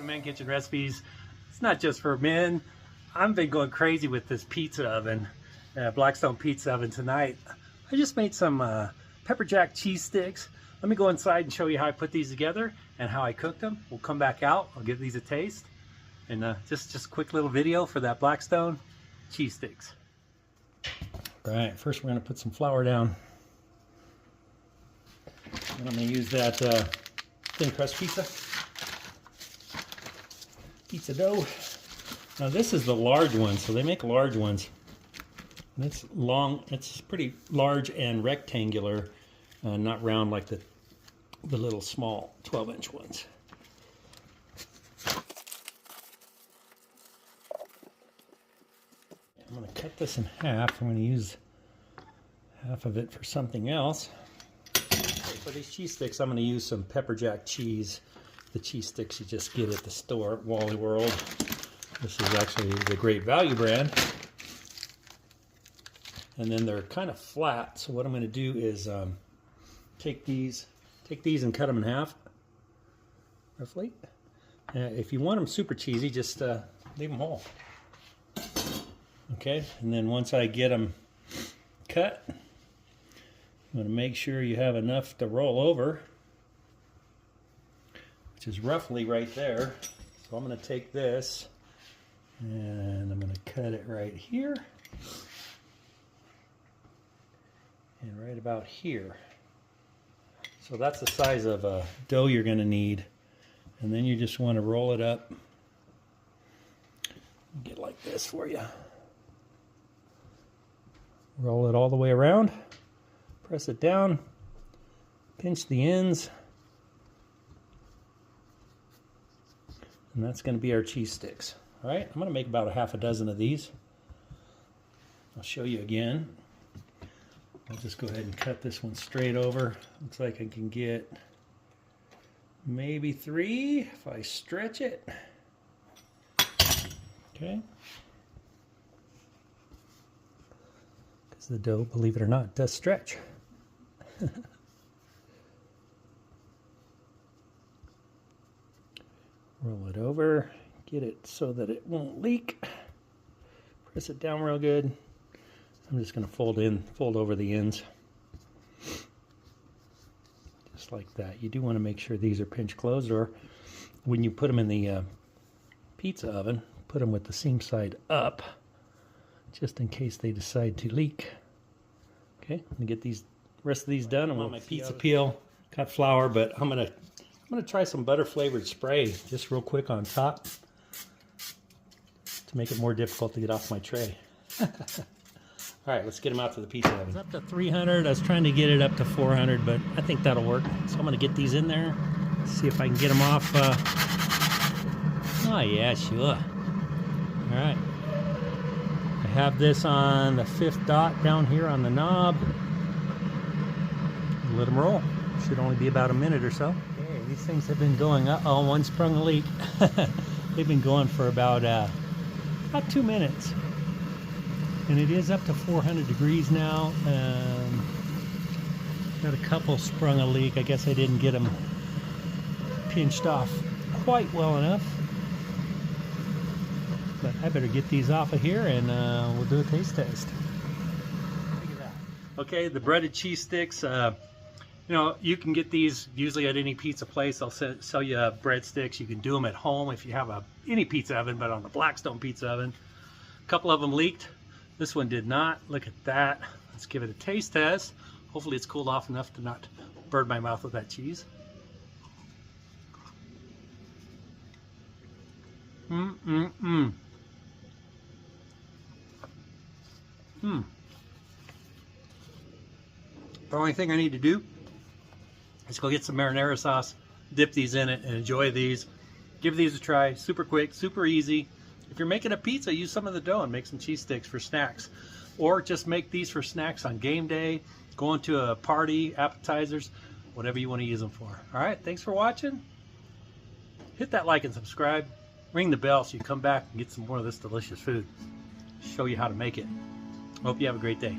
Man Kitchen Recipes. It's not just for men. I've been going crazy with this pizza oven, Blackstone Pizza Oven tonight. I just made some pepper jack cheese sticks. Let me go inside and show you how I put these together and how I cooked them. We'll come back out. I'll give these a taste. And just a quick little video for that Blackstone cheese sticks. All right, first we're going to put some flour down. And I'm going to use that thin crust pizza dough. Now this is the large one, so they make large ones. And it's long, it's pretty large and rectangular, not round like the little small 12-inch ones. I'm going to cut this in half. I'm going to use half of it for something else. For these cheese sticks, I'm going to use some pepper jack cheese. The cheese sticks you just get at the store at Wally World. This is actually the Great Value brand. And then they're kind of flat. So what I'm going to do is take these and cut them in half, roughly. If you want them super cheesy, just leave them whole. Okay, and then once I get them cut, I'm going to make sure you have enough to roll over, which is roughly right there. So I'm going to take this and I'm going to cut it right here and right about here. So that's the size of dough you're going to need. And then you just want to roll it up. Get like this for you. Roll it all the way around. Press it down. Pinch the ends. And that's going to be our cheese sticks. All right, I'm going to make about a half a dozen of these. I'll show you again. I'll just go ahead and cut this one straight over. Looks like I can get maybe 3 if I stretch it. Okay. Because the dough, believe it or not, does stretch. Roll it over, get it so that it won't leak. Press it down real good. I'm just going to fold over the ends. Just like that. You do want to make sure these are pinch closed, or when you put them in the pizza oven, put them with the seam side up, just in case they decide to leak. Okay, I'm gonna get these rest of these done. I want my pizza peel, got flour, but I'm gonna try some butter flavored spray just real quick on top to make it more difficult to get off my tray. All right, let's get them out to the pizza oven. It's up to 300. I was trying to get it up to 400, but I think that'll work. So I'm gonna get these in there, see if I can get them off. Oh yeah, sure. All right. I have this on the 5th dot down here on the knob. Let them roll. Should only be about a minute or so. Okay, these things have been going up. Oh, one sprung a leak. They've been going for about 2 minutes. And it is up to 400 degrees now. Got a couple sprung a leak. I guess I didn't get them pinched off quite well enough. But I better get these off of here and we'll do a taste test. Look at that. Okay, the breaded cheese sticks. You know, you can get these usually at any pizza place. They'll sell you breadsticks. You can do them at home if you have any pizza oven, but on the Blackstone Pizza Oven. A couple of them leaked. This one did not. Look at that. Let's give it a taste test. Hopefully it's cooled off enough to not burn my mouth with that cheese. The only thing I need to do is go get some marinara sauce, dip these in it, and enjoy these. Give these a try. Super quick, super easy. If you're making a pizza, use some of the dough and make some cheese sticks for snacks. Or just make these for snacks on game day, going to a party, appetizers, whatever you want to use them for. All right, thanks for watching. Hit that like and subscribe. Ring the bell so you come back and get some more of this delicious food. Show you how to make it. Hope you have a great day.